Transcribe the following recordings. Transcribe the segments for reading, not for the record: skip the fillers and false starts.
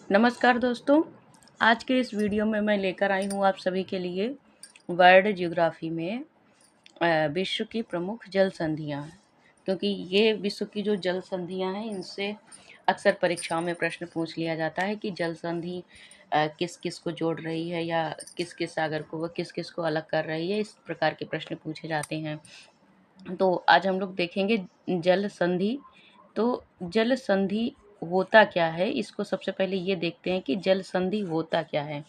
नमस्कार दोस्तों, आज के इस वीडियो में मैं लेकर आई हूँ आप सभी के लिए वर्ल्ड ज्योग्राफी में विश्व की प्रमुख जल संधियाँ, क्योंकि ये विश्व की जो जल संधियाँ हैं इनसे अक्सर परीक्षाओं में प्रश्न पूछ लिया जाता है कि जल संधि किस किस को जोड़ रही है या किस किस सागर को किस किस को अलग कर रही है। इस प्रकार के प्रश्न पूछे जाते हैं। तो आज हम लोग देखेंगे जल संधि। तो जल संधि होता क्या है, इसको सबसे पहले ये देखते हैं कि जल संधि होता क्या है।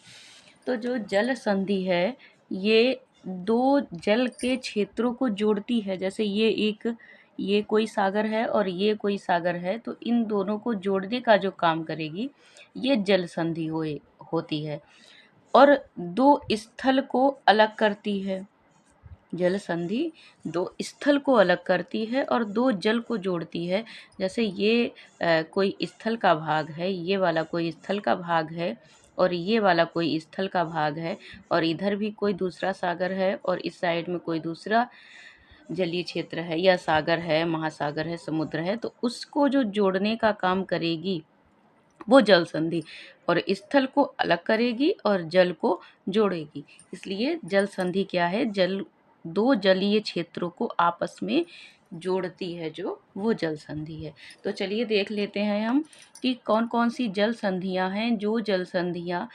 तो जो जल संधि है ये दो जल के क्षेत्रों को जोड़ती है। जैसे ये कोई सागर है और ये कोई सागर है, तो इन दोनों को जोड़ने का जो काम करेगी ये जल संधि होती है और दो स्थल को अलग करती है। जल संधि दो स्थल को अलग करती है और दो जल को जोड़ती है। जैसे ये कोई स्थल का भाग है, ये वाला कोई स्थल का भाग है और ये वाला कोई स्थल का भाग है, और इधर भी कोई दूसरा सागर है और इस साइड में कोई दूसरा जलीय क्षेत्र है या सागर है, महासागर है, समुद्र है। तो उसको जो जोड़ने का काम करेगी वो जल संधि, और स्थल को अलग करेगी और जल को जोड़ेगी। इसलिए जल संधि क्या है, दो जलीय क्षेत्रों को आपस में जोड़ती है, जो वो जल संधि है। तो चलिए देख लेते हैं हम कि कौन कौन सी जल संधियां हैं। जो जल संधियां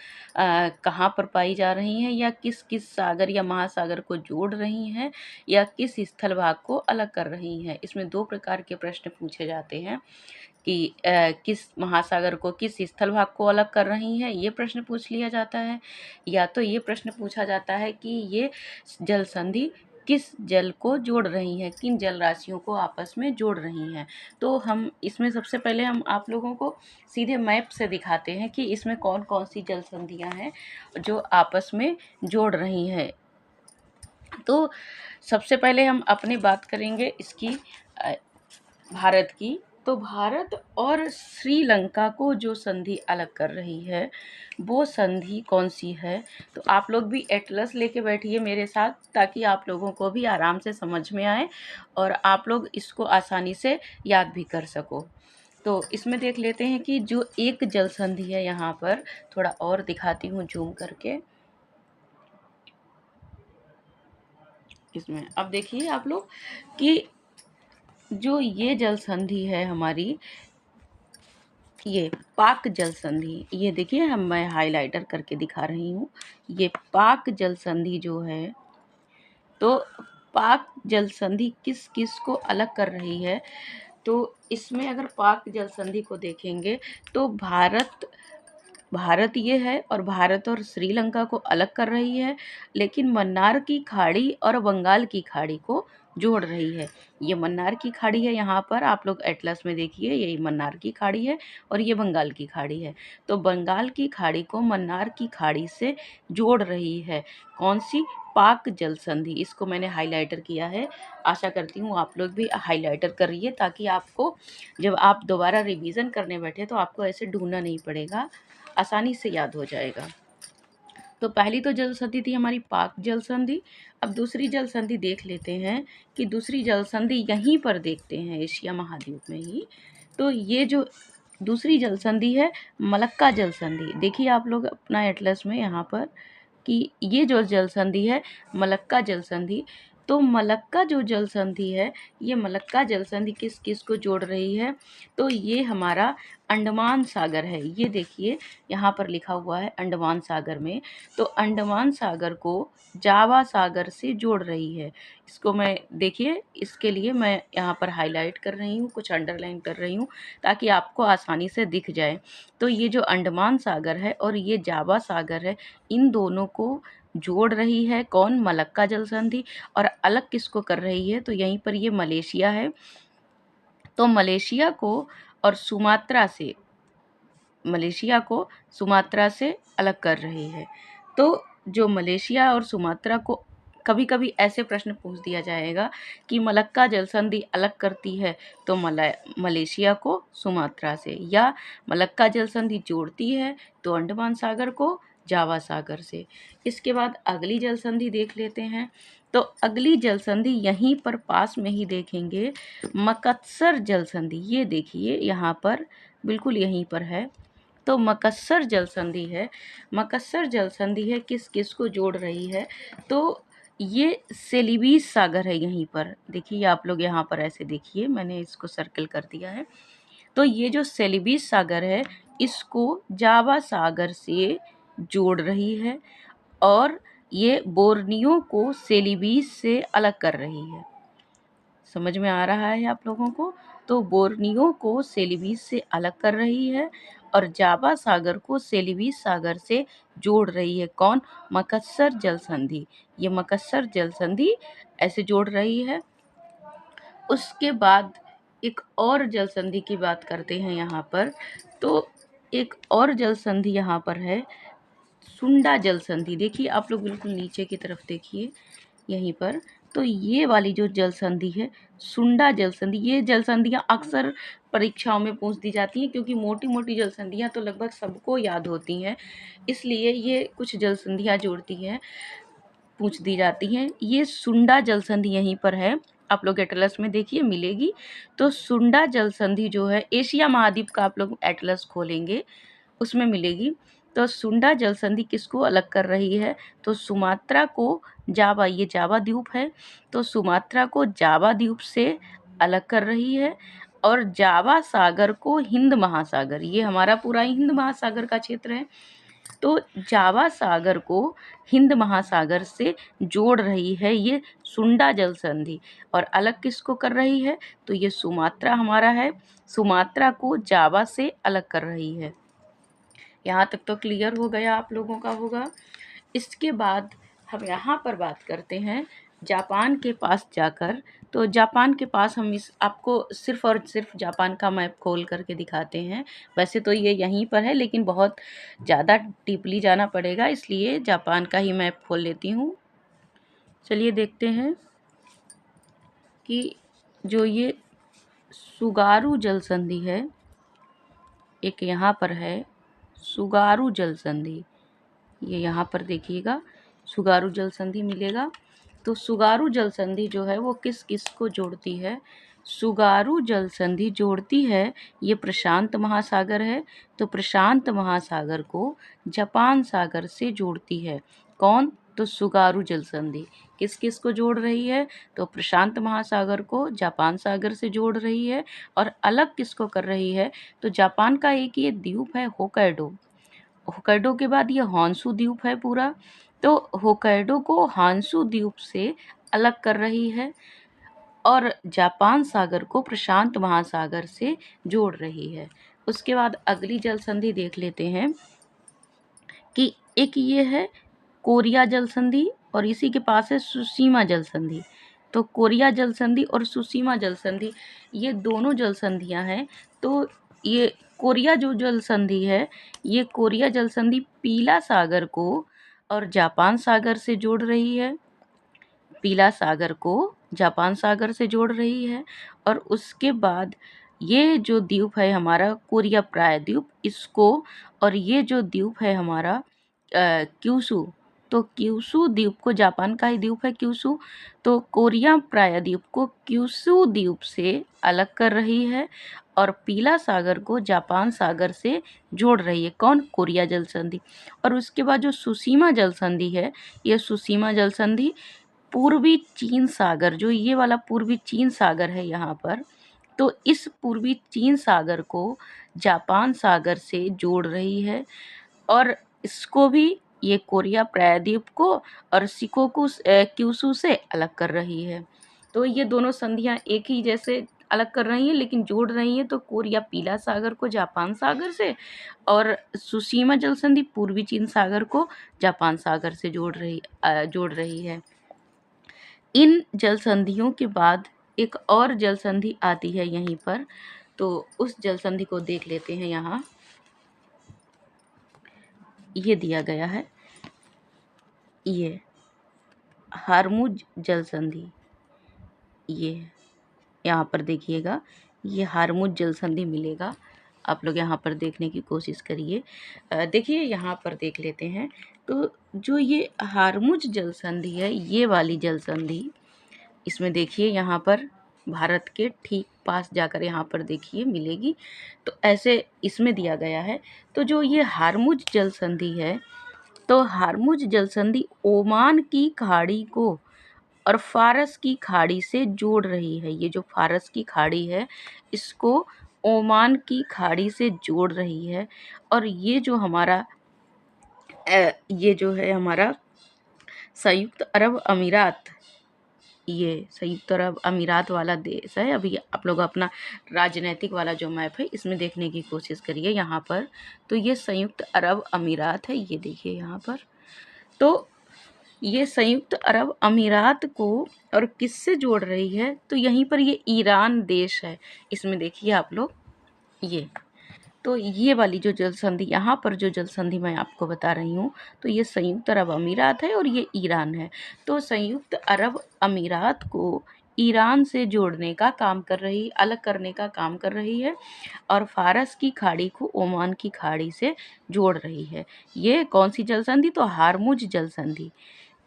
कहाँ पर पाई जा रही हैं या किस किस सागर या महासागर को जोड़ रही हैं या किस स्थल भाग को अलग कर रही हैं। इसमें दो प्रकार के प्रश्न पूछे जाते हैं कि किस महासागर को किस स्थल भाग को अलग कर रही हैं, ये प्रश्न पूछ लिया जाता है। या तो ये प्रश्न पूछा जाता है कि ये जल संधि किस जल को जोड़ रही हैं, किन जल राशियों को आपस में जोड़ रही हैं। तो हम इसमें सबसे पहले हम आप लोगों को सीधे मैप से दिखाते हैं कि इसमें कौन कौन सी जल संधियां हैं जो आपस में जोड़ रही हैं। तो सबसे पहले हम अपनी बात करेंगे इसकी भारत की। तो भारत और श्रीलंका को जो संधि अलग कर रही है वो संधि कौन सी है। तो आप लोग भी एटलस लेके बैठिए मेरे साथ, ताकि आप लोगों को भी आराम से समझ में आए और आप लोग इसको आसानी से याद भी कर सको। तो इसमें देख लेते हैं कि जो एक जल संधि है, यहाँ पर थोड़ा और दिखाती हूँ जूम करके। इसमें अब देखिए आप लोग कि जो ये जल संधि है हमारी, ये पाक जल संधि, ये देखिए मैं हाइलाइटर करके दिखा रही हूँ। ये पाक जल संधि जो है, तो पाक जल संधि किस किस को अलग कर रही है। तो इसमें अगर पाक जल संधि को देखेंगे तो भारत ये है और भारत और श्रीलंका को अलग कर रही है, लेकिन मन्नार की खाड़ी और बंगाल की खाड़ी को जोड़ रही है। ये मन्नार की खाड़ी है, यहाँ पर आप लोग एटलस में देखिए, यही मन्नार की खाड़ी है और ये बंगाल की खाड़ी है। तो बंगाल की खाड़ी को मन्नार की खाड़ी से जोड़ रही है कौन सी, पाक जल संधि। इसको मैंने हाइलाइटर किया है, आशा करती हूँ आप लोग भी हाइलाइटर करिए, ताकि आपको जब आप दोबारा रिवीजन करने बैठे तो आपको ऐसे ढूंढना नहीं पड़ेगा, आसानी से याद हो जाएगा। तो पहली तो जल संधि थी हमारी पाक जल संधि। अब दूसरी जल संधि देख लेते हैं कि दूसरी जल संधि यहीं पर देखते हैं, एशिया महाद्वीप में ही। तो ये जो दूसरी जल संधि है मलक्का जल संधि, देखिए आप लोग अपना एटलस में यहाँ पर कि ये जो जल संधि है मलक्का जल संधि। तो मलक्का जो जल संधि है, ये मलक्का जल संधि किस किस को जोड़ रही है। तो ये हमारा अंडमान सागर है, ये देखिए यहाँ पर लिखा हुआ है अंडमान सागर में। तो अंडमान सागर को जावा सागर से जोड़ रही है। इसको मैं देखिए, इसके लिए मैं यहाँ पर हाईलाइट कर रही हूँ, कुछ अंडरलाइन कर रही हूँ ताकि आपको आसानी से दिख जाए। तो ये जो अंडमान सागर है और ये जावा सागर है, इन दोनों को जोड़ रही है कौन, मलक्का जल संधि। और अलग किसको कर रही है, तो यहीं पर ये मलेशिया है। तो मलेशिया को सुमात्रा से अलग कर रही है। तो जो मलेशिया और सुमात्रा को, कभी कभी ऐसे प्रश्न पूछ दिया जाएगा कि मलक्का जल संधि अलग करती है तो मलेशिया को सुमात्रा से, या मलक्का जल संधि जोड़ती है तो अंडमान सागर को जावा सागर से। इसके बाद अगली जल संधि देख लेते हैं। तो अगली जल संधि यहीं पर पास में ही देखेंगे, मकत्सर जल संधि। ये देखिए यहाँ पर बिल्कुल यहीं पर है, तो मकस्सर जल संधि है, मकस्सर जल संधि है किस किस को जोड़ रही है, तो ये सेलिबीस सागर है। यहीं पर देखिए, आप लोग यहाँ पर ऐसे देखिए, मैंने इसको सर्कल कर दिया है। तो ये जो सेलिबीस सागर है इसको जावा सागर से जोड़ रही है और ये बोर्नियो को सेलिबीस से अलग कर रही है। समझ में आ रहा है आप लोगों को? तो बोर्नियो को सेलिबीस से अलग कर रही है और जावा सागर को सेलिबीस सागर से जोड़ रही है। कौन? मकस्सर जल संधि। ये मकस्सर जल संधि ऐसे जोड़ रही है। उसके बाद एक और जल संधि की बात करते हैं यहाँ पर। तो एक और जल संधि यहाँ पर है सुंडा जल संधि। देखिए आप लोग बिल्कुल नीचे की तरफ देखिए यहीं पर। तो ये वाली जो जल संधि है सुंडा जल संधि, ये जल संधियाँ अक्सर परीक्षाओं में पूछ दी जाती हैं, क्योंकि मोटी मोटी जल संधियाँ तो लगभग सबको याद होती हैं, इसलिए ये कुछ जल संधियाँ जोड़ती हैं, पूछ दी जाती हैं। ये सुंडा जल संधि यहीं पर है, आप लोग एटलस में देखिए मिलेगी। तो सुंडा जल संधि जो है एशिया महाद्वीप का, आप लोग एटलस खोलेंगे उसमें मिलेगी। तो सुंडा जल संधि किसको अलग कर रही है? तो सुमात्रा को जावा, ये जावा द्वीप है, तो सुमात्रा को जावा द्वीप से अलग कर रही है और जावा सागर को हिंद महासागर, ये हमारा पूरा हिंद महासागर का क्षेत्र है, तो जावा सागर को हिंद महासागर से जोड़ रही है ये सुंडा जल संधि। और अलग किसको कर रही है? तो ये सुमात्रा हमारा है, सुमात्रा को जावा से अलग कर रही है। यहाँ तक तो क्लियर हो गया आप लोगों का होगा। इसके बाद हम यहाँ पर बात करते हैं जापान के पास जाकर। तो जापान के पास हम इस आपको सिर्फ़ और सिर्फ जापान का मैप खोल करके दिखाते हैं। वैसे तो ये यहीं पर है, लेकिन बहुत ज़्यादा डीपली जाना पड़ेगा, इसलिए जापान का ही मैप खोल लेती हूँ। चलिए देखते हैं कि जो ये सुगारू जल संधि है, एक यहाँ पर है सुगारू जल संधि, ये यहाँ पर देखिएगा सुगारू जल संधि मिलेगा। तो सुगारू जल संधि जो है वो किस किस को जोड़ती है? सुगारू जल संधि जोड़ती है, ये प्रशांत महासागर है, तो प्रशांत महासागर को जापान सागर से जोड़ती है। कौन? तो सुगारू जल संधि किस किस को जोड़ रही है? तो प्रशांत महासागर को जापान सागर से जोड़ रही है। और अलग किसको कर रही है? तो जापान का एक ये द्वीप है होक्काइडो, होक्काइडो के बाद ये होन्शु द्वीप है पूरा, तो होक्काइडो को होन्शु द्वीप से अलग कर रही है और जापान सागर को प्रशांत महासागर से जोड़ रही है। उसके बाद अगली जल संधि देख लेते हैं कि एक ये है कोरिया जल संधि और इसी के पास है सुसीमा जल संधि। तो कोरिया जल संधि और सुसीमा जल संधि ये दोनों जल संधियां हैं। तो ये कोरिया जो जल संधि है, ये कोरिया जल संधि पीला सागर को और जापान सागर से जोड़ रही है, पीला सागर को जापान सागर से जोड़ रही है। और उसके बाद ये जो द्वीप है हमारा कोरिया प्राय द्वीप, इसको, और ये जो द्वीप है हमारा क्यूशू, तो क्यूशू द्वीप को, जापान का ही द्वीप है क्यूशू, तो कोरिया प्राय द्वीप को क्यूशू द्वीप से अलग कर रही है और पीला सागर को जापान सागर से जोड़ रही है। कौन? कोरिया जल संधि। और उसके बाद जो सुसीमा जल संधि है, ये सुसीमा जल संधि पूर्वी चीन सागर, जो ये वाला पूर्वी चीन सागर है यहाँ पर, तो इस पूर्वी चीन सागर को जापान सागर से जोड़ रही है और इसको भी ये कोरिया प्रायद्वीप को और शिकोकू क्यूशू से अलग कर रही है। तो ये दोनों संधियाँ एक ही जैसे अलग कर रही हैं, लेकिन जोड़ रही हैं। तो कोरिया पीला सागर को जापान सागर से और सुसीमा जल संधि पूर्वी चीन सागर को जापान सागर से जोड़ रही है। इन जल संधियों के बाद एक और जल संधि आती है यहीं पर, तो उस जल संधि को देख लेते हैं। यहाँ ये दिया गया है, ये हारमुज जल संधि, ये यहाँ पर देखिएगा, ये हारमुज जल संधि मिलेगा। आप लोग यहाँ पर देखने की कोशिश करिए। देखिए यहाँ पर देख लेते हैं। तो जो ये हारमुज जल संधि है, ये वाली जल संधि, इसमें देखिए यहाँ पर भारत के ठीक पास जाकर यहाँ पर देखिए मिलेगी। तो ऐसे इसमें दिया गया है। तो जो ये हारमुज जल संधि है, तो हारमुज जल संधि ओमान की खाड़ी को और फारस की खाड़ी से जोड़ रही है। ये जो फारस की खाड़ी है इसको ओमान की खाड़ी से जोड़ रही है। और ये जो हमारा ये जो है हमारा संयुक्त अरब अमीरात, ये संयुक्त अरब अमीरात वाला देश है। अभी आप लोग अपना राजनीतिक वाला जो मैप है इसमें देखने की कोशिश करिए यहाँ पर। तो ये संयुक्त अरब अमीरात है, ये देखिए यहाँ पर। तो ये संयुक्त अरब अमीरात को और किससे जोड़ रही है, तो यहीं पर ये ईरान देश है। इसमें देखिए आप लोग ये, तो ये वाली जो जल संधि यहाँ पर जो जल संधि मैं आपको बता रही हूँ, तो ये संयुक्त अरब अमीरात है और ये ईरान है। तो संयुक्त अरब अमीरात को ईरान से जोड़ने का काम कर रही, अलग करने का काम कर रही है, और फारस की खाड़ी को ओमान की खाड़ी से जोड़ रही है। ये कौन सी जल संधि, तो हारमुज जल संधि।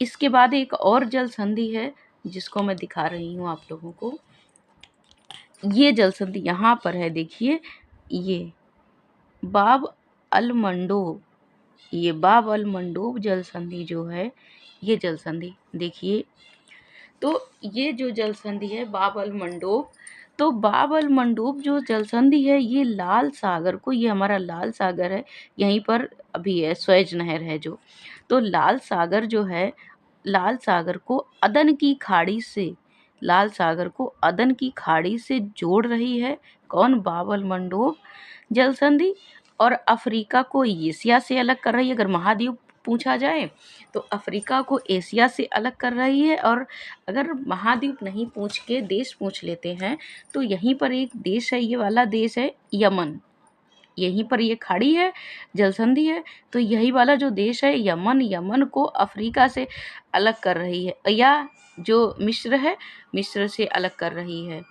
इसके बाद एक और जल संधि है जिसको मैं दिखा रही हूँ आप लोगों को। ये जल संधि यहाँ पर है, देखिए ये बाब अल मंडोब, ये बाब अल मंडोब जल संधि जो है, ये जल संधि देखिए। तो ये जो जल संधि है बाब अल मंडोब, तो बाब अल मंडोब जो जल संधि है ये लाल सागर को, ये हमारा लाल सागर है, यहीं पर अभी है स्वेज नहर है जो, तो लाल सागर जो है, लाल सागर को अदन की खाड़ी से, लाल सागर को अदन की खाड़ी से जोड़ रही है। कौन, बाब अल मंडोब जल संधि। और अफ्रीका को एशिया से अलग कर रही है। अगर महाद्वीप पूछा जाए तो अफ्रीका को एशिया से अलग कर रही है। और अगर महाद्वीप नहीं पूछ के देश पूछ लेते हैं तो यहीं पर एक देश है, ये वाला देश है यमन, यहीं पर ये खाड़ी है, जल संधि है, तो यही वाला जो देश है यमन, यमन को अफ्रीका से अलग कर रही है, या जो मिस्र है, मिस्र से अलग कर रही है।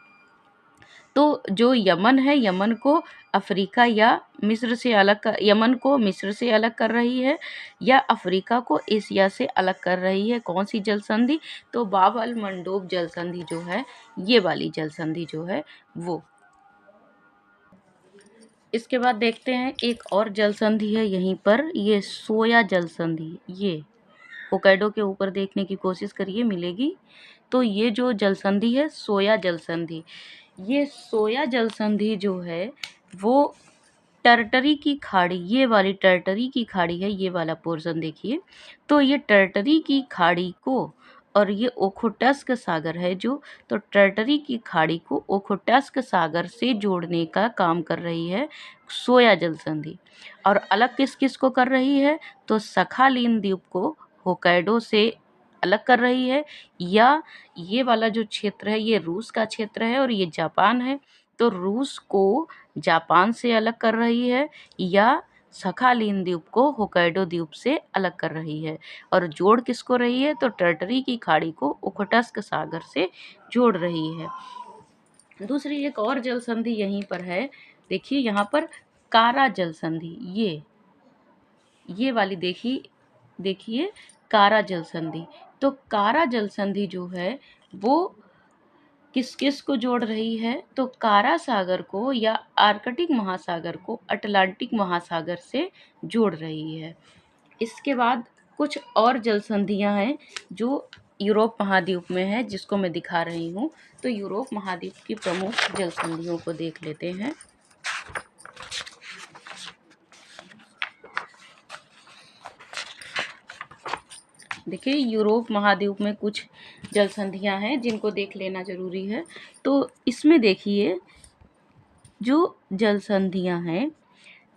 तो जो यमन है, यमन को अफ्रीका या मिस्र से अलग कर, यमन को मिस्र से अलग कर रही है, या अफ्रीका को एशिया से अलग कर रही है। कौन सी जल संधि, तो बाब अल मंडोब जल संधि जो है, ये वाली जल संधि जो है वो। इसके बाद देखते हैं एक और जल संधि है यहीं पर, ये सोया जल संधि। ये होकाइडो के ऊपर देखने की कोशिश करिए, मिलेगी। तो ये जो जल संधि है सोया जल संधि, ये सोया जल संधि जो है वो टर्टरी की खाड़ी, ये वाली टर्टरी की खाड़ी है, ये वाला पोर्शन देखिए। तो ये टर्टरी की खाड़ी को और ये ओखोटस्क सागर है जो, तो टर्टरी की खाड़ी को ओखोटस्क सागर से जोड़ने का काम कर रही है सोया जल संधि। और अलग किस किस को कर रही है, तो सखालिन द्वीप को होकाइडो से अलग कर रही है, या ये वाला जो क्षेत्र है ये रूस का क्षेत्र है और ये जापान है, तो रूस को जापान से अलग कर रही है, या सखालिन द्वीप को होकाइडो द्वीप से अलग कर रही है। और जोड़ किसको रही है, तो टर्टरी की खाड़ी को ओखोटस्क सागर से जोड़ रही है। दूसरी एक और जल संधि यहीं पर है, देखिए यहाँ पर कारा जल संधि, ये वाली देखिए, देखिए कारा जल संधि। तो कारा जल संधि जो है वो किस किस को जोड़ रही है, तो कारा सागर को या आर्कटिक महासागर को अटलांटिक महासागर से जोड़ रही है। इसके बाद कुछ और जल संधियां हैं जो यूरोप महाद्वीप में है, जिसको मैं दिखा रही हूँ। तो यूरोप महाद्वीप की प्रमुख जल संधियों को देख लेते हैं। देखिए यूरोप महाद्वीप में कुछ जल संधियां हैं जिनको देख लेना जरूरी है। तो इसमें देखिए जो जल संधियां हैं,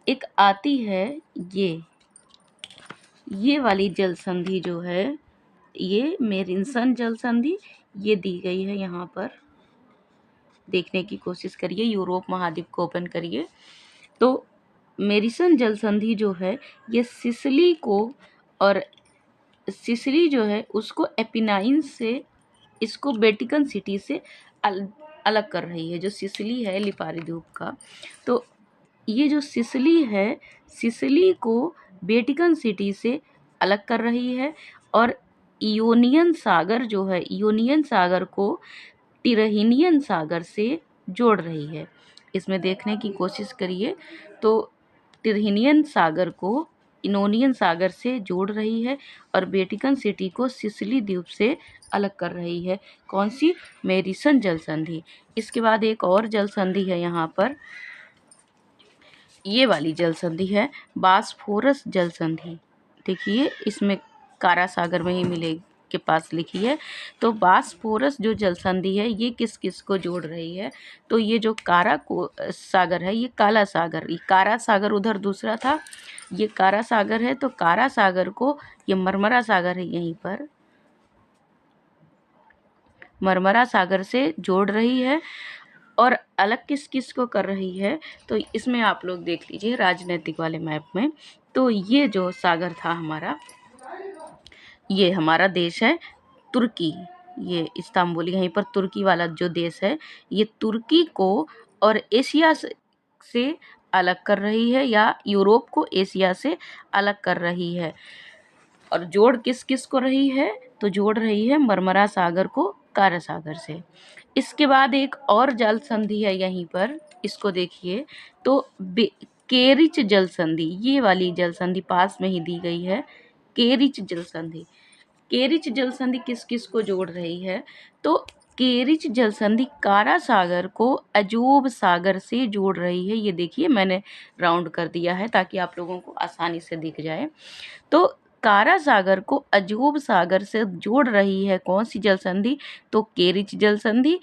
एक आती है ये वाली जल संधि जो है, ये मेरिन्सन जल संधि, ये दी गई है यहाँ पर, देखने की कोशिश करिए, यूरोप महाद्वीप को ओपन करिए। तो मेरिसन जल संधि जो है ये सिसिली को, और सिसिली जो है उसको एपिनाइन से, इसको वेटिकन सिटी से अलग कर रही है। जो सिसिली है लिपारी द्वीप का, तो ये जो सिसिली है, सिसिली को वेटिकन सिटी से अलग कर रही है। और इयोनियन सागर जो है, इयोनियन सागर को टिरहिनियन सागर से जोड़ रही है। इसमें देखने की कोशिश करिए तो टिरहिनियन सागर को इनोनियन सागर से जोड़ रही है और वेटिकन सिटी को सिसिली द्वीप से अलग कर रही है। कौन सी? मैरिसन जल संधि। इसके बाद एक और जल संधि है यहाँ पर, ये वाली जल संधि है बास्फोरस जल संधि। देखिए इसमें कारा सागर में ही मिले के पास लिखी है। तो बास्फोरस जो जल संधि है ये किस किस को जोड़ रही है? तो ये जो कारा को सागर है ये काला सागर, ये कारा सागर उधर दूसरा था, ये कारा सागर है। तो कारा सागर को ये मरमरा सागर है, यहीं पर मरमरा सागर से जोड़ रही है। और अलग किस किस को कर रही है? तो इसमें आप लोग देख लीजिए राजनीतिक वाले मैप में। तो ये जो सागर था हमारा, ये हमारा देश है तुर्की, ये इस्तांबुल, यहीं पर तुर्की वाला जो देश है ये तुर्की को और एशिया से अलग कर रही है, या यूरोप को एशिया से अलग कर रही है। और जोड़ किस किस को रही है? तो जोड़ रही है मरमरा सागर को कारा सागर से। इसके बाद एक और जल संधि है यहीं पर, इसको देखिए तो केरिच जल संधि, ये वाली जल संधि पास में ही दी गई है, केरिच जल संधि। केरिच जल संधि किस किस को जोड़ रही है? तो केरिच जल संधि कारा सागर को अजोब सागर से जोड़ रही है। ये देखिए मैंने राउंड कर दिया है ताकि आप लोगों को आसानी से दिख जाए। तो कारा सागर को अजोब सागर से जोड़ रही है कौन सी जल संधि? तो केरिच जल संधि।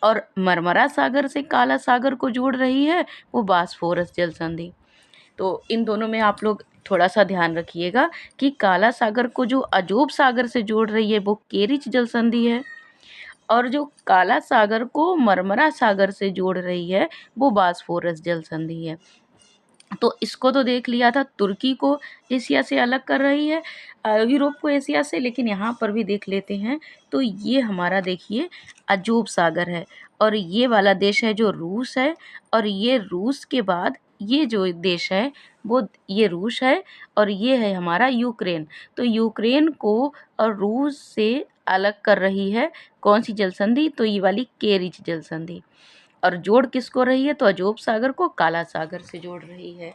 और मरमरा सागर से काला सागर को जोड़ रही है वो बास्फोरस जल संधि। तो इन दोनों में आप लोग थोड़ा सा ध्यान रखिएगा कि काला सागर को जो अजोब सागर से जोड़ रही है वो केरिच जल संधि है, और जो काला सागर को मरमरा सागर से जोड़ रही है वो बास्फोरस जल संधि है। तो इसको तो देख लिया था, तुर्की को एशिया से अलग कर रही है, यूरोप को एशिया से, लेकिन यहाँ पर भी देख लेते हैं। तो ये हमारा देखिए अजोब सागर है, और ये वाला देश है जो रूस है, और ये रूस के बाद ये जो देश है वो ये रूस है, और ये है हमारा यूक्रेन। तो यूक्रेन को और रूस से अलग कर रही है कौन सी जल संधि? तो ये वाली केरिच जल संधि। और जोड़ किसको रही है? तो अजोब सागर को काला सागर से जोड़ रही है।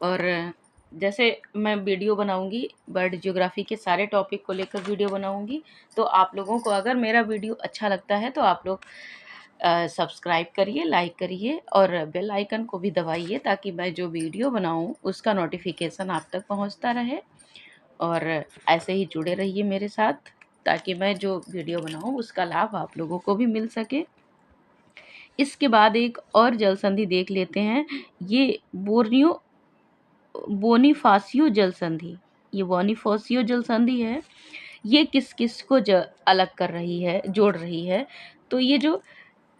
और जैसे मैं वीडियो बनाऊंगी बर्ड ज्योग्राफी के सारे टॉपिक को लेकर वीडियो बनाऊंगी, तो आप लोगों को अगर मेरा वीडियो अच्छा लगता है तो आप लोग सब्सक्राइब करिए, लाइक करिए और बेल आइकन को भी दबाइए ताकि मैं जो वीडियो बनाऊं उसका नोटिफिकेशन आप तक पहुंचता रहे। और ऐसे ही जुड़े रहिए मेरे साथ ताकि मैं जो वीडियो बनाऊं उसका लाभ आप लोगों को भी मिल सके। इसके बाद एक और जल संधि देख लेते हैं, ये बोनीफासियो जल संधि। ये बोनीफासियो जल संधि है, ये किस किस को अलग कर रही है, जोड़ रही है? तो ये जो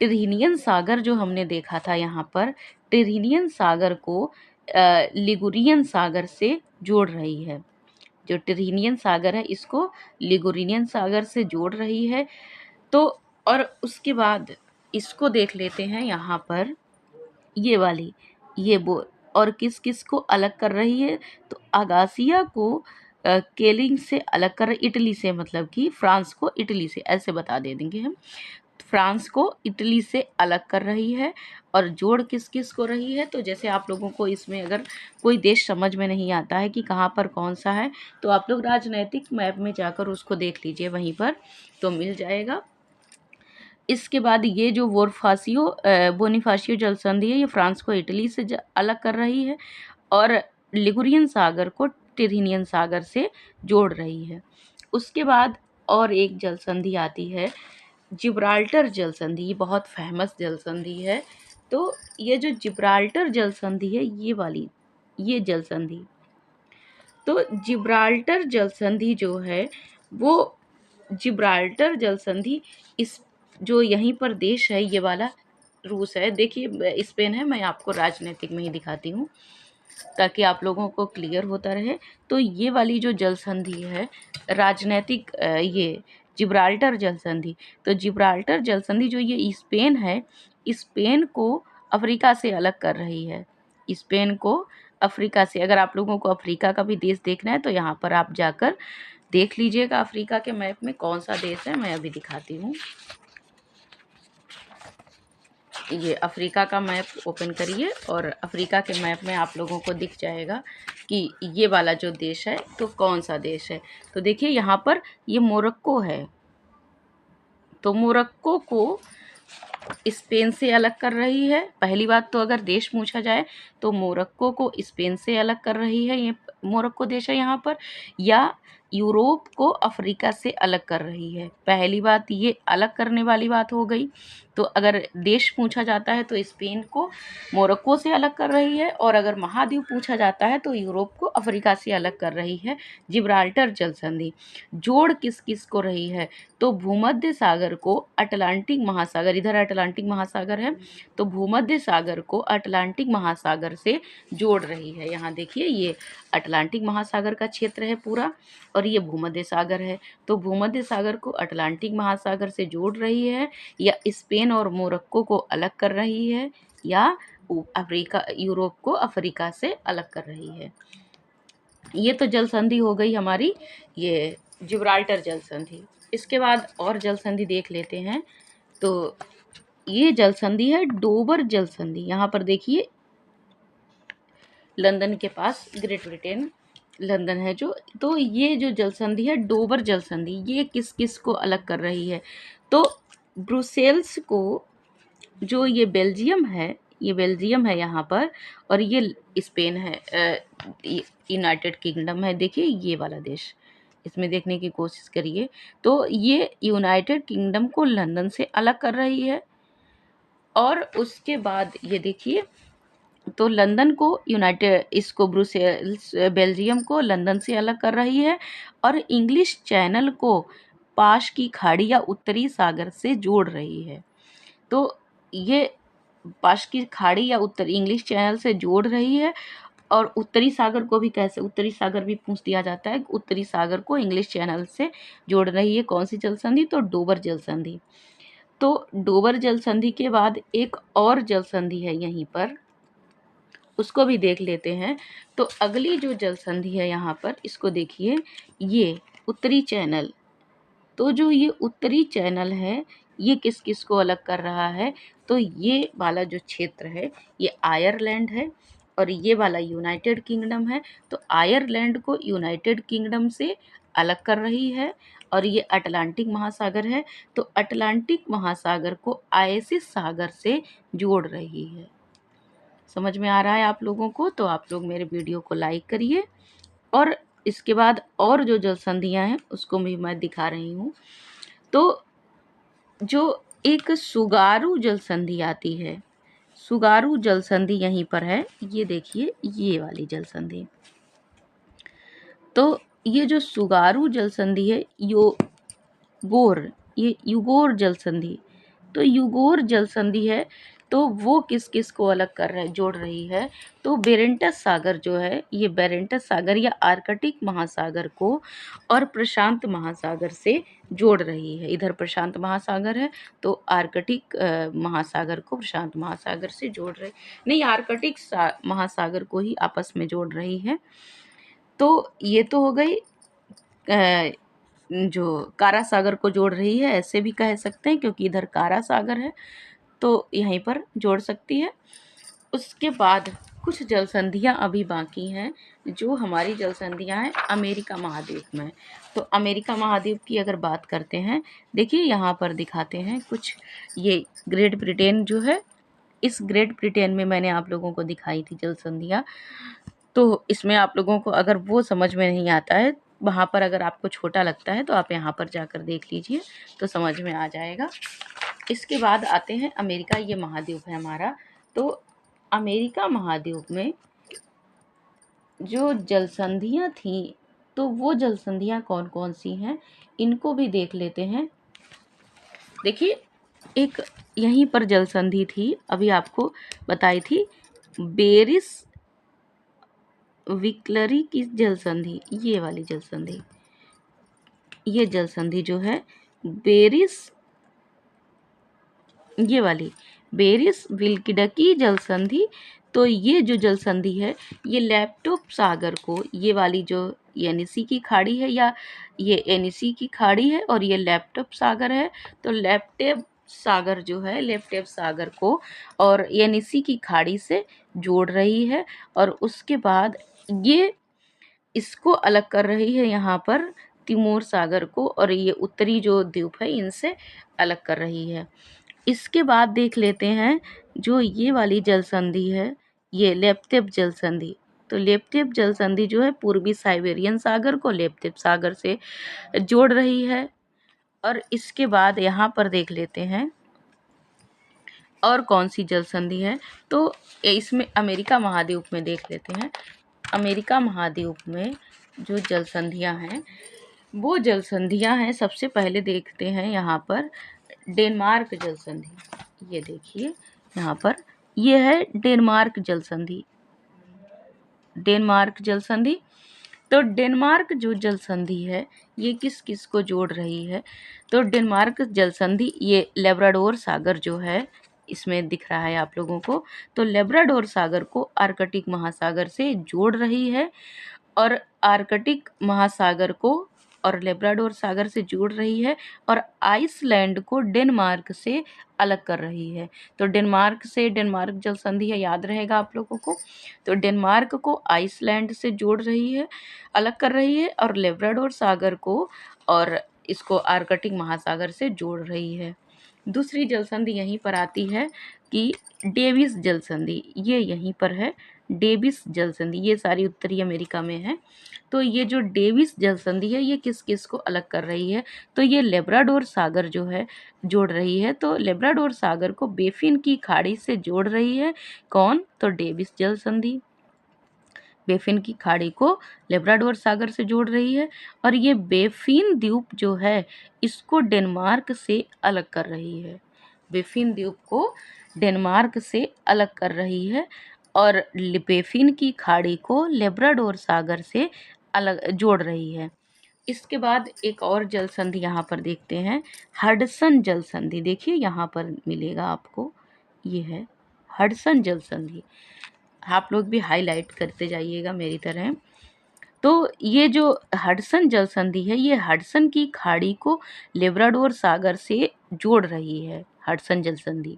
टिरहिनियन सागर जो हमने देखा था यहाँ पर, टिरहिनियन सागर को लिगुरियन सागर से जोड़ रही है। जो टिरहिनियन सागर है इसको लिगुरियन सागर से जोड़ रही है। तो और उसके बाद इसको देख लेते हैं यहाँ पर, ये वाली ये और किस किस को अलग कर रही है? तो अगासिया को केलिंग से अलग कर, इटली से, मतलब कि फ्रांस को इटली से, ऐसे बता देंगे हम, फ्रांस को इटली से अलग कर रही है। और जोड़ किस किस को रही है? तो जैसे आप लोगों को इसमें अगर कोई देश समझ में नहीं आता है कि कहाँ पर कौन सा है, तो आप लोग राजनैतिक मैप में जाकर उसको देख लीजिए, वहीं पर तो मिल जाएगा। इसके बाद ये जो बोनीफासियो जल संधि है ये फ्रांस को इटली से अलग कर रही है, और लिगुरियन सागर को टिरहिनियन सागर से जोड़ रही है। उसके बाद और एक जल संधि आती है जिब्राल्टर जल संधि, ये बहुत फेमस जल संधि है। तो ये जो जिब्राल्टर जल संधि है ये वाली, ये जल संधि, तो जिब्राल्टर जल संधि जो है वो जिब्राल्टर जल संधि, इस जो यहीं पर देश है ये वाला रूस है। देखिए स्पेन है, मैं आपको राजनीतिक में ही दिखाती हूँ ताकि आप लोगों को क्लियर होता रहे। तो ये वाली जो जल संधि है राजनीतिक, ये जिब्राल्टर जल संधि, तो जिब्राल्टर जल संधि जो ये स्पेन है, स्पेन को अफ्रीका से अलग कर रही है। स्पेन को अफ्रीका से, अगर आप लोगों को अफ्रीका का भी देश देखना है तो यहाँ पर आप जाकर देख लीजिएगा अफ्रीका के मैप में कौन सा देश है, मैं अभी दिखाती हूँ। ये अफ्रीका का मैप ओपन करिए और अफ्रीका के मैप में आप लोगों को दिख जाएगा कि ये वाला जो देश है तो कौन सा देश है। तो देखिए यहाँ पर ये मोरक्को है, तो मोरक्को को स्पेन से अलग कर रही है। पहली बात तो अगर देश पूछा जाए तो मोरक्को को स्पेन से अलग कर रही है, ये मोरक्को देश है यहाँ पर, या यूरोप को अफ्रीका से अलग कर रही है। पहली बात ये अलग करने वाली बात हो गई। तो अगर देश पूछा जाता है तो स्पेन को मोरक्को से अलग कर रही है, और अगर महाद्वीप पूछा जाता है तो यूरोप को अफ्रीका से अलग कर रही है। जिब्राल्टर जल संधि जोड़ किस किस को रही है, तो भूमध्य सागर को अटलांटिक महासागर, इधर अटलांटिक महासागर है, तो भूमध्य सागर को अटलांटिक महासागर से जोड़ रही है। यहाँ देखिए ये अटलांटिक महासागर का क्षेत्र है पूरा, और ये भूमध्य सागर है। तो भूमध्य सागर को अटलांटिक महासागर से जोड़ रही है, या स्पेन और मोरक्को को अलग कर रही है, या अफ्रीका यूरोप को अफ्रीका से अलग कर रही है। ये तो जल संधि हो गई हमारी, ये जिब्राल्टर जल संधि। इसके बाद और जल संधि देख लेते हैं। तो ये जल संधि है डोबर जल संधि। यहाँ पर देखिए लंदन के पास, ग्रेट ब्रिटेन लंदन है जो, तो ये जो जल संधि है डोबर जल संधि, ये किस किस को अलग कर रही है, तो ब्रुसेल्स को, जो ये बेल्जियम है, ये बेल्जियम है यहाँ पर, और ये स्पेन है, यूनाइटेड किंगडम है। देखिए ये वाला देश, इसमें देखने की कोशिश करिए। तो ये यूनाइटेड किंगडम को लंदन से अलग कर रही है, और उसके बाद ये देखिए, तो लंदन को यूनाइटेड, इसको ब्रुसेल्स बेल्जियम को लंदन से अलग कर रही है, और इंग्लिश चैनल को पाश की खाड़ी या उत्तरी सागर से जोड़ रही है। तो ये पाश की खाड़ी या उत्तरी इंग्लिश चैनल से जोड़ रही है, और उत्तरी सागर को भी कैसे, उत्तरी सागर भी पूछ दिया जाता है, उत्तरी सागर को इंग्लिश चैनल से जोड़ रही है। कौन सी जल संधि, तो डोबर जल संधि। तो डोबर जल संधि के बाद एक और जल संधि है यहीं पर, उसको भी देख लेते हैं। तो अगली जो जल संधि है यहाँ पर, इसको देखिए, ये उत्तरी चैनल। तो जो ये उत्तरी चैनल है, ये किस किस को अलग कर रहा है, तो ये वाला जो क्षेत्र है ये आयरलैंड है, और ये वाला यूनाइटेड किंगडम है। तो आयरलैंड को यूनाइटेड किंगडम से अलग कर रही है, और ये अटलांटिक महासागर है, तो अटलांटिक महासागर को आयसिस सागर से जोड़ रही है। समझ में आ रहा है आप लोगों को? तो आप लोग मेरे वीडियो को लाइक करिए, और इसके बाद और जो जल संधियाँ हैं उसको भी मैं दिखा रही हूँ। तो जो एक सुगारू जल संधि आती है, सुगारू जल संधि यहीं पर है, ये देखिए ये वाली जल संधि। तो ये जो सुगारू जल संधि है, ये युगोर जल संधि, तो युगोर जल संधि है, तो वो किस किस को अलग कर रहा है, जोड़ रही है, तो बेरेंटस सागर जो है, ये बेरेंटस सागर या आर्कटिक महासागर को और प्रशांत महासागर से जोड़ रही है। इधर प्रशांत महासागर है, तो आर्कटिक महासागर को प्रशांत महासागर से जोड़ रही, नहीं, आर्कटिक महासागर को ही आपस में जोड़ रही है। तो ये तो हो गई जो कारा सागर को जोड़ रही है, ऐसे भी कह सकते हैं, क्योंकि इधर कारा सागर है तो यहीं पर जोड़ सकती है। उसके बाद कुछ जल संधियाँ अभी बाकी हैं, जो हमारी जल संधियाँ हैं अमेरिका महाद्वीप में। तो अमेरिका महाद्वीप की अगर बात करते हैं, देखिए यहाँ पर दिखाते हैं कुछ, ये ग्रेट ब्रिटेन जो है, इस ग्रेट ब्रिटेन में मैंने आप लोगों को दिखाई थी जल संधियाँ। तो इसमें आप लोगों को अगर वो समझ में नहीं आता है, वहाँ पर अगर आपको छोटा लगता है, तो आप यहाँ पर जाकर देख लीजिए, तो समझ में आ जाएगा। इसके बाद आते हैं अमेरिका, ये महाद्वीप है हमारा। तो अमेरिका महाद्वीप में जो जल संधियाँ थी, तो वो जल संधियाँ कौन कौन सी हैं, इनको भी देख लेते हैं। देखिए एक यहीं पर जल संधि थी, अभी आपको बताई थी, बेरिस विक्लरी की जल संधि, ये वाली जल संधि, ये जल संधि जो है बेरिस, ये वाली बेरिस विल्किडकी जल संधि। तो ये जो जल संधि है, ये लैपटॉप सागर को, ये वाली जो एनिसी की खाड़ी है, या ये एनिसी की खाड़ी है, और ये लैपटॉप सागर है। तो लैपटॉप सागर जो है लेप्टेव सागर को और येनिसी की खाड़ी से जोड़ रही है, और उसके बाद ये इसको अलग कर रही है यहाँ पर तिमोर सागर को, और ये उत्तरी जो द्वीप है इनसे अलग कर रही है। इसके बाद देख लेते हैं जो ये वाली जल संधि है, ये लेप्तेव जल संधि। तो लेप्तेव जल संधि जो है पूर्वी साइबेरियन सागर को लेप्तेव सागर से जोड़ रही है। और इसके बाद यहाँ पर देख लेते हैं और कौन सी जल संधि है, तो इसमें अमेरिका महाद्वीप में देख लेते हैं। अमेरिका महाद्वीप में जो जल संधियाँ हैं वो जल संधियाँ हैं, सबसे पहले देखते हैं यहाँ पर डेनमार्क जल संधि। ये देखिए यहाँ पर ये है डेनमार्क जल संधि, डेनमार्क जल संधि। तो डेनमार्क जो जल संधि है ये किस किस को जोड़ रही है, तो डेनमार्क जल संधि ये लेब्राडोर सागर जो है इसमें दिख रहा है आप लोगों को, तो लेब्राडोर सागर को आर्कटिक महासागर से जोड़ रही है, और आर्कटिक महासागर को और लेब्राडोर सागर से जोड़ रही है, और आइसलैंड को डेनमार्क से अलग कर रही है। तो डेनमार्क से डेनमार्क जल संधि है, याद रहेगा आप लोगों को। तो डेनमार्क को आइसलैंड से जोड़ रही है, अलग कर रही है, और लेब्राडोर सागर को और इसको आर्कटिक महासागर से जोड़ रही है। दूसरी जल संधि यहीं पर आती है कि डेविस जल संधि, ये यहीं पर है डेविस जल संधि, ये सारी उत्तरी अमेरिका में है। तो ये जो डेविस जल संधि है ये किस किस को अलग कर रही है, तो ये लेब्राडोर सागर जो है जोड़ रही है। तो लेब्राडोर सागर को बेफिन की खाड़ी से जोड़ रही है कौन, तो डेविस जल संधि बेफिन की खाड़ी को लेब्राडोर सागर से जोड़ रही है, और ये बेफिन द्वीप जो है इसको डेनमार्क से अलग कर रही है, बेफिन द्वीप को डेनमार्क से अलग कर रही है, और बेफिन की खाड़ी को लेब्राडोर सागर से अलग जोड़ रही है। इसके बाद एक और जल संधि यहाँ पर देखते हैं, हडसन जल संधि। देखिए यहाँ पर मिलेगा आपको, ये है हडसन जल संधि, आप लोग भी हाईलाइट करते जाइएगा मेरी तरह। तो ये जो हडसन जल संधि है ये हडसन की खाड़ी को लेब्राडोर सागर से जोड़ रही है। हडसन जल संधि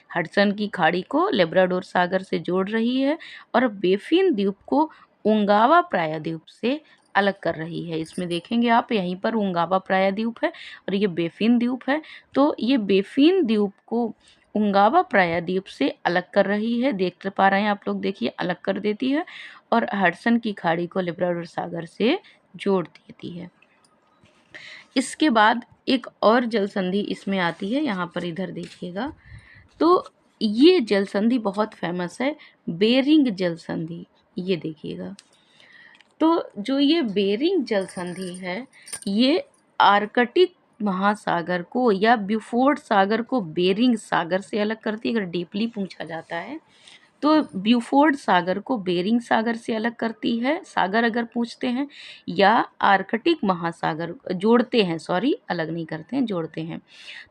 हडसन की खाड़ी को लेब्राडोर सागर से जोड़ रही है, और बेफिन द्वीप को उंगावा प्रायद्वीप से अलग कर रही है। इसमें देखेंगे आप यहीं पर उंगावा प्रायद्वीप है और ये बेफिन द्वीप है, तो ये बेफिन द्वीप को उंगावा प्रायद्वीप से अलग कर रही है। देख पा रहे हैं आप लोग, देखिए अलग कर देती है, और हडसन की खाड़ी को लेब्राडोर सागर से जोड़ देती है। इसके बाद एक और जल संधि इसमें आती है, यहाँ पर इधर देखिएगा, तो ये जल संधि बहुत फेमस है, बेरिंग जल संधि। ये देखिएगा, तो जो ये बेरिंग जल संधि है ये आर्कटिक महासागर को या ब्यूफोर्ड सागर को बेरिंग सागर से अलग करती है। अगर डीपली पूछा जाता है तो ब्यूफोर्ड सागर को बेरिंग सागर से अलग करती है, सागर अगर पूछते हैं, या आर्कटिक महासागर जोड़ते हैं, सॉरी अलग नहीं करते हैं, जोड़ते हैं।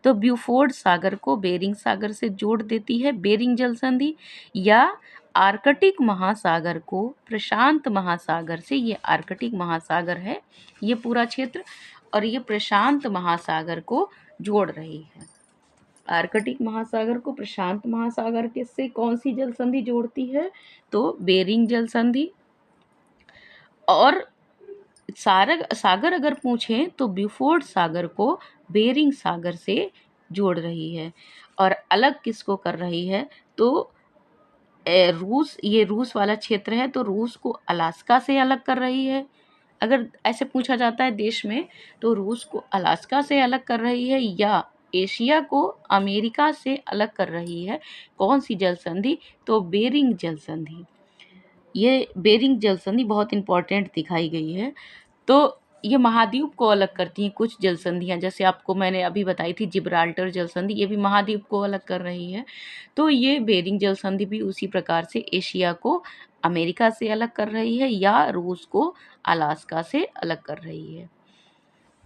तो ब्यूफोर्ड सागर को बेरिंग सागर से जोड़ देती है बेरिंग जल संधि, या आर्कटिक महासागर को प्रशांत महासागर से, ये आर्कटिक महासागर है ये पूरा क्षेत्र, और ये प्रशांत महासागर को जोड़ रही है। आर्कटिक महासागर को प्रशांत महासागर के से कौन सी जल संधि जोड़ती है, तो बेरिंग जल संधि। और सागर अगर पूछें तो ब्यूफोर्ड सागर को बेरिंग सागर से जोड़ रही है, और अलग किसको कर रही है, तो रूस, ये रूस वाला क्षेत्र है तो रूस को अलास्का से अलग कर रही है। अगर ऐसे पूछा जाता है देश में, तो रूस को अलास्का से अलग कर रही है, या एशिया को अमेरिका से अलग कर रही है। कौन सी जल संधि, तो बेरिंग जल संधि। ये बेरिंग जल संधि बहुत इंपॉर्टेंट दिखाई गई है। तो ये महाद्वीप को अलग करती हैं कुछ जल संधियाँ, जैसे आपको मैंने अभी बताई थी जिब्राल्टर जल संधि, ये भी महाद्वीप को अलग कर रही है। तो ये बेरिंग जल संधि भी उसी प्रकार से एशिया को अमेरिका से अलग कर रही है, या रूस को अलास्का से अलग कर रही है।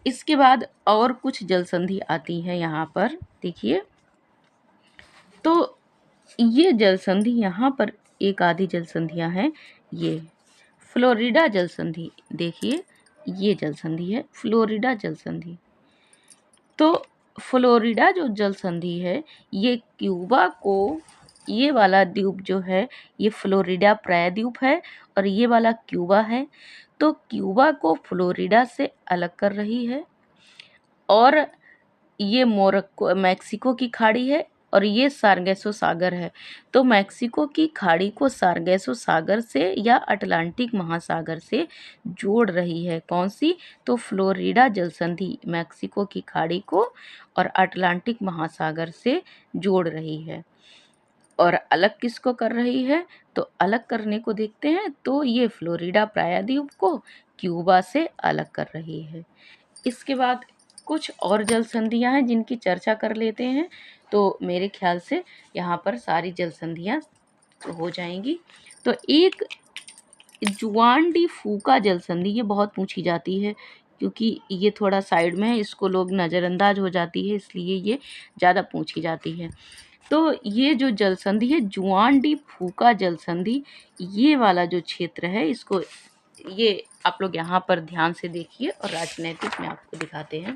इसके बाद और कुछ जल संधि आती है यहाँ पर देखिए, तो ये जल संधि यहाँ पर एक आधी जल संधियाँ हैं, ये फ्लोरिडा जल संधि। देखिए ये जल संधि है फ्लोरिडा जल संधि। तो फ्लोरिडा जो जल संधि है ये क्यूबा को, ये वाला द्वीप जो है ये फ्लोरिडा प्रायद्वीप है और ये वाला क्यूबा है। तो क्यूबा को फ्लोरिडा से अलग कर रही है और ये मोरक्को मैक्सिको की खाड़ी है और ये सार्गेसो सागर है। तो मैक्सिको की खाड़ी को सार्गेसो सागर से या अटलांटिक महासागर से जोड़ रही है। कौन सी? तो फ्लोरिडा जल संधि मैक्सिको की खाड़ी को और अटलांटिक महासागर से जोड़ रही है। और अलग किसको कर रही है? तो अलग करने को देखते हैं तो ये फ्लोरिडा प्रायद्वीप को क्यूबा से अलग कर रही है। इसके बाद कुछ और जल संधियां हैं जिनकी चर्चा कर लेते हैं। तो मेरे ख्याल से यहाँ पर सारी जल संधियां हो जाएंगी। तो एक जुआन डी फूका जल संधि, ये बहुत पूछी जाती है क्योंकि ये थोड़ा साइड में है, इसको लोग नज़रअंदाज हो जाती है, इसलिए ये ज़्यादा पूछी जाती है। तो ये जो जल संधि है जुआन डी फूका जल संधि, ये वाला जो क्षेत्र है इसको, ये आप लोग यहाँ पर ध्यान से देखिए और राजनैतिक में आपको दिखाते हैं।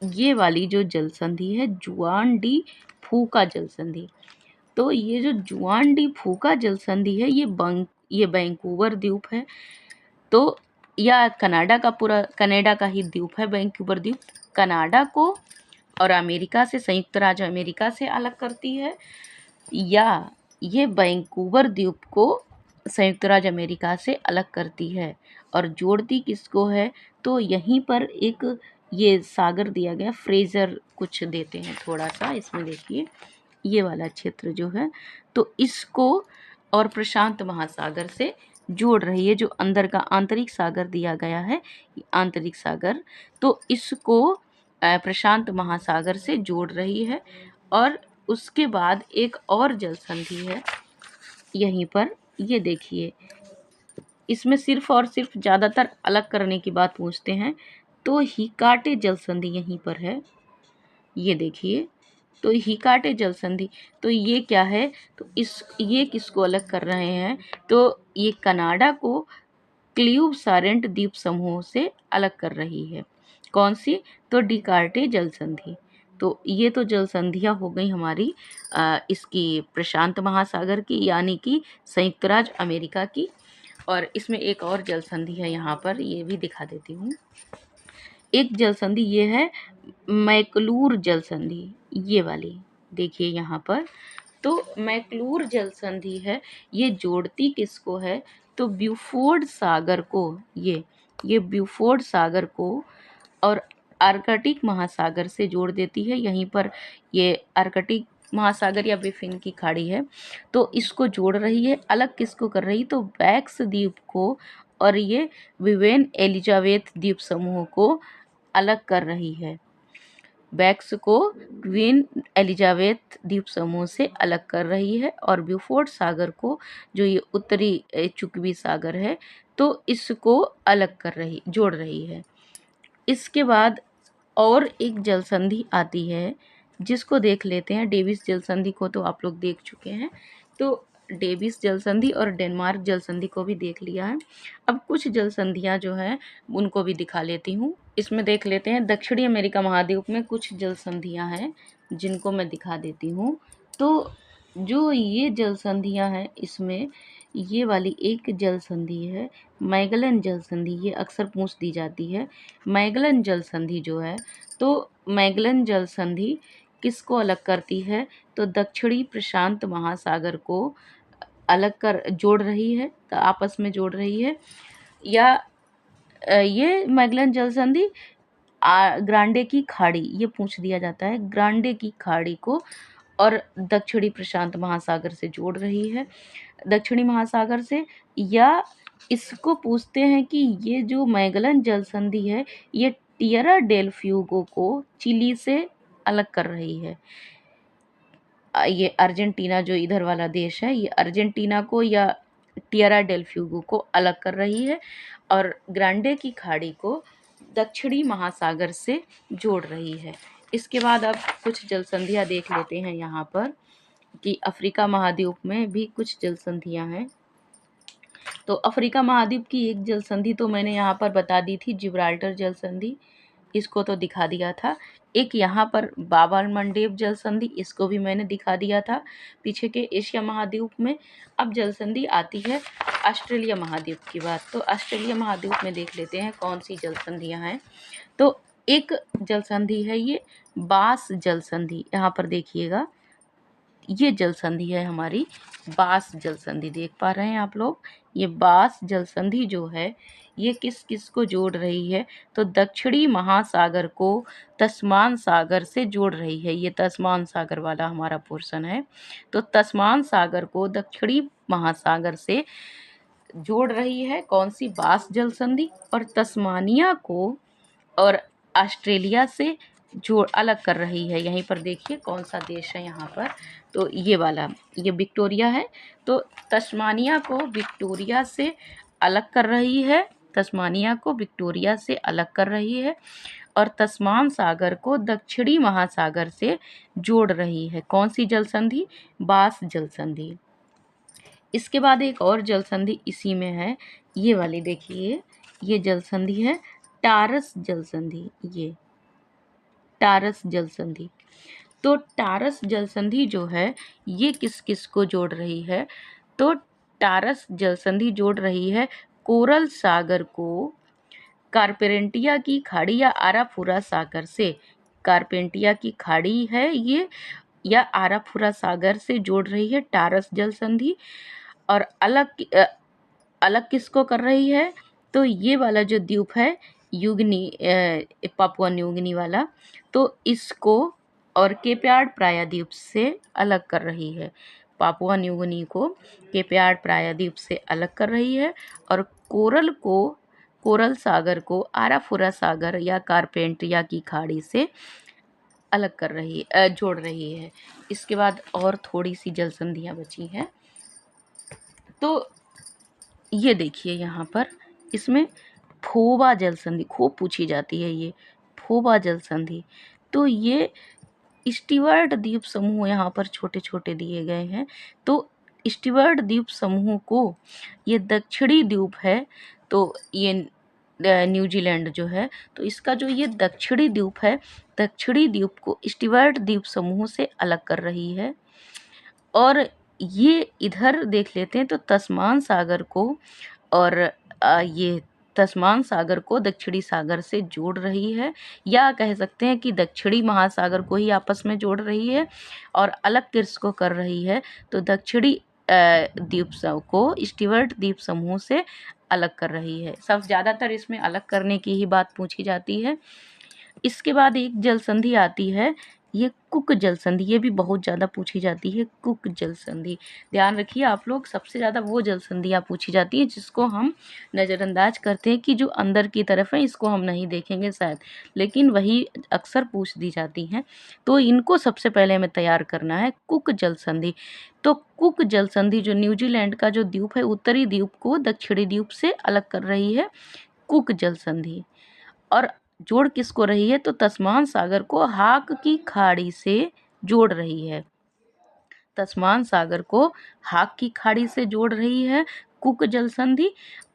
ये वाली जो जल संधि है जुआन डी फूका जल संधि। तो ये जो जुआन डी फूका जल संधि है ये वैंकूवर द्वीप है। तो या कनाडा का ही द्वीप है वैंकूवर द्वीप। कनाडा को और अमेरिका से, संयुक्त राज्य अमेरिका से अलग करती है, या ये वैंकूवर द्वीप को संयुक्त राज्य अमेरिका से अलग करती है और जोड़ती किसको है? तो यहीं पर एक ये सागर दिया गया, फ्रेजर कुछ देते हैं थोड़ा सा, इसमें देखिए ये वाला क्षेत्र जो है तो इसको और प्रशांत महासागर से जोड़ रही है। जो अंदर का आंतरिक सागर दिया गया है, आंतरिक सागर, तो इसको प्रशांत महासागर से जोड़ रही है। और उसके बाद एक और जल संधि है यहीं पर, ये देखिए इसमें सिर्फ और सिर्फ ज़्यादातर अलग करने की बात पूछते हैं। तो हिकाटे जल संधि यहीं पर है, ये देखिए। तो हिकाटे जल संधि, तो ये क्या है? तो ये किसको अलग कर रहे हैं? तो ये कनाडा को क्लीव सारेंट द्वीप समूह से अलग कर रही है। कौन सी? तो डिकार्टे जल संधि। तो ये तो जल संधियाँ हो गई हमारी इसकी प्रशांत महासागर की, यानी कि संयुक्त राज्य अमेरिका की। और इसमें एक और जल संधि है यहाँ पर, ये भी दिखा देती हूँ। एक जल संधि ये है मैकलूर जल संधि, ये वाली देखिए यहाँ पर। तो मैकलूर जल संधि है, ये जोड़ती किसको है? तो ब्यूफोर्ड सागर को, ये ब्यूफोर्ड सागर को और आर्कटिक महासागर से जोड़ देती है। यहीं पर ये आर्कटिक महासागर या बिफिन की खाड़ी है, तो इसको जोड़ रही है। अलग किसको कर रही? तो बैक्स द्वीप को और ये विवेन एलिजाबेथ द्वीप समूह को अलग कर रही है। बैक्स को क्वीन एलिजाबेथ द्वीप समूह से अलग कर रही है और ब्यूफोर्ड सागर को, जो ये उत्तरी चुकवी सागर है, तो इसको अलग जोड़ रही है। इसके बाद और एक जल संधि आती है जिसको देख लेते हैं। डेविस जल संधि को तो आप लोग देख चुके हैं, तो डेविस जल संधि और डेनमार्क जल संधि को भी देख लिया है। अब कुछ जल संधियाँ जो हैं उनको भी दिखा लेती हूँ। इसमें देख लेते हैं दक्षिणी अमेरिका महाद्वीप में कुछ जल संधियाँ हैं जिनको मैं दिखा देती हूँ। तो जो ये जल संधियाँ हैं इसमें ये वाली एक जल संधि है मैगलन जल संधि, ये अक्सर पूछ दी जाती है। मैगलन जल संधि जो है, तो मैगलन जल संधि किसको अलग करती है? तो दक्षिणी प्रशांत महासागर को जोड़ रही है, तो आपस में जोड़ रही है। या ये मैगलन जल संधि ग्रांडे की खाड़ी, ये पूछ दिया जाता है, ग्रांडे की खाड़ी को और दक्षिणी प्रशांत महासागर से जोड़ रही है, दक्षिणी महासागर से। या इसको पूछते हैं कि ये जो मैगलन जल संधि है ये टिएरा डेल फ्यूगो को चिली से अलग कर रही है। ये अर्जेंटीना जो इधर वाला देश है, ये अर्जेंटीना को या टिएरा डेल फ्यूगो को अलग कर रही है और ग्रांडे की खाड़ी को दक्षिणी महासागर से जोड़ रही है। इसके बाद अब कुछ जल संधियाँ देख लेते हैं यहाँ पर कि अफ्रीका महाद्वीप में भी कुछ जल संधियाँ हैं। तो अफ्रीका महाद्वीप की एक जल संधि तो मैंने यहाँ पर बता दी थी, जिब्राल्टर जल संधि। इसको तो दिखा दिया था। एक यहाँ पर बाबा मंडेव जल संधि, इसको भी मैंने दिखा दिया था पीछे के एशिया महाद्वीप में। अब जल संधि आती है ऑस्ट्रेलिया महाद्वीप की बात। तो ऑस्ट्रेलिया महाद्वीप में देख लेते हैं कौन सी जल संधियाँ हैं। तो एक जल संधि है ये बास जल संधि, यहाँ पर देखिएगा ये जल संधि है हमारी बास जल संधि, देख पा रहे हैं आप लोग। ये बास जल संधि जो है ये किस किस को जोड़ रही है, तो दक्षिणी महासागर को तस्मान सागर से जोड़ रही है। ये तस्मान सागर वाला हमारा पोर्शन है। तो तस्मान सागर को दक्षिणी महासागर से जोड़ रही है कौन सी, बास जल संधि। और तस्मानिया को और ऑस्ट्रेलिया से जोड़ अलग कर रही है। यहीं पर देखिए कौन सा देश है यहाँ पर, तो ये वाला, ये विक्टोरिया है। तो तस्मानिया को विक्टोरिया से अलग कर रही है, तस्मानिया को विक्टोरिया से अलग कर रही है। और तस्मान सागर को दक्षिणी महासागर से जोड़ रही है कौन सी जल संधि, बास जल संधि। इसके बाद एक और जल संधि इसी में है, ये वाली देखिए, ये जल संधि है टारस जल संधि। ये टारस जल संधि। तो टारस जल संधि जो है ये किस किस को जोड़ रही है, तो टारस जल संधि जोड़ रही है कोरल सागर को कारपेंटिया की खाड़ी या आराफुरा सागर से। कारपेंटिया की खाड़ी है ये या आराफुरा सागर से जोड़ रही है टारस जल संधि। और अलग किसको कर रही है, तो ये वाला जो द्वीप है यूगनी, पापुआ न्यूगिनी वाला, तो इसको और केप्याड प्रायद्वीप से अलग कर रही है। पापुआ न्यूगिनी को केप्याड प्रायद्वीप से अलग कर रही है और कोरल सागर को आराफुरा सागर या कारपेंटिया की खाड़ी से अलग कर रही जोड़ रही है। इसके बाद और थोड़ी सी जल संधियाँ बची हैं। तो ये देखिए यहाँ पर इसमें फोबा जल संधि खूब पूछी जाती है, ये फोबा जल संधि। तो ये स्टीवर्ट द्वीप समूह यहाँ पर छोटे छोटे दिए गए हैं। तो स्टीवर्ट द्वीप समूह को, ये दक्षिणी द्वीप है, तो ये न्यूजीलैंड जो है, तो इसका जो ये दक्षिणी द्वीप है, दक्षिणी द्वीप को स्टीवर्ट द्वीप समूह से अलग कर रही है। और ये इधर देख लेते हैं तो तस्मान सागर को और ये तस्मान सागर को दक्षिणी सागर से जोड़ रही है, या कह सकते हैं कि दक्षिणी महासागर को ही आपस में जोड़ रही है। और अलग किसको कर रही है, तो दक्षिणी द्वीप को स्टीवर्ट द्वीप समूह से अलग कर रही है। सब ज़्यादातर इसमें अलग करने की ही बात पूछी जाती है। इसके बाद एक जल संधि आती है ये कुक जल संधि, ये भी बहुत ज़्यादा पूछी जाती है कुक जल संधि। ध्यान रखिए आप लोग, सबसे ज़्यादा वो जल संधियाँ पूछी जाती है जिसको हम नज़रअंदाज करते हैं कि जो अंदर की तरफ है इसको हम नहीं देखेंगे शायद, लेकिन वही अक्सर पूछ दी जाती हैं। तो इनको सबसे पहले हमें तैयार करना है कुक जल संधि। तो कुक जल संधि जो न्यूजीलैंड का जो द्वीप है, उत्तरी द्वीप को दक्षिणी द्वीप से अलग कर रही है कुक जल संधि। और जोड़ किसको रही है, तो तस्मान सागर को हाक की खाड़ी से जोड़ रही है। तस्मान सागर को हाक की खाड़ी से जोड़ रही है कुक जल संधि,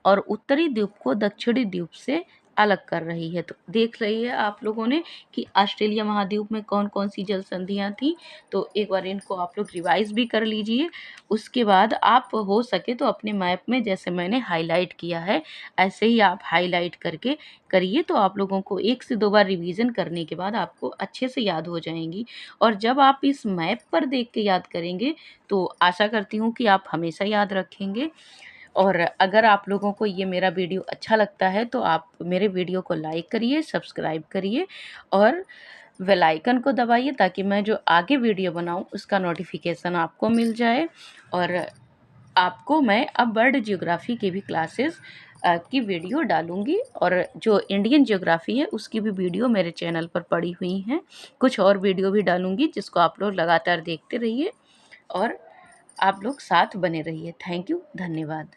और उत्तरी द्वीप को दक्षिणी द्वीप से अलग कर रही है। तो देख रही है आप लोगों ने कि ऑस्ट्रेलिया महाद्वीप में कौन कौन सी जल संधियाँ थी। तो एक बार इनको आप लोग रिवाइज भी कर लीजिए। उसके बाद आप हो सके तो अपने मैप में जैसे मैंने हाईलाइट किया है ऐसे ही आप हाईलाइट करके करिए, तो आप लोगों को 1 से 2 बार रिवीजन करने के बाद आपको अच्छे से याद हो जाएंगी। और जब आप इस मैप पर देख के याद करेंगे तो आशा करती हूँ कि आप हमेशा याद रखेंगे। और अगर आप लोगों को ये मेरा वीडियो अच्छा लगता है तो आप मेरे वीडियो को लाइक करिए, सब्सक्राइब करिए और बेल आइकन को दबाइए ताकि मैं जो आगे वीडियो बनाऊं उसका नोटिफिकेशन आपको मिल जाए। और आपको मैं अब वर्ल्ड ज्योग्राफी की भी क्लासेस की वीडियो डालूंगी, और जो इंडियन ज्योग्राफी है उसकी भी वीडियो मेरे चैनल पर पड़ी हुई हैं। कुछ और वीडियो भी डालूंगी जिसको आप लोग लगातार देखते रहिए और आप लोग साथ बने रहिए। थैंक यू, धन्यवाद।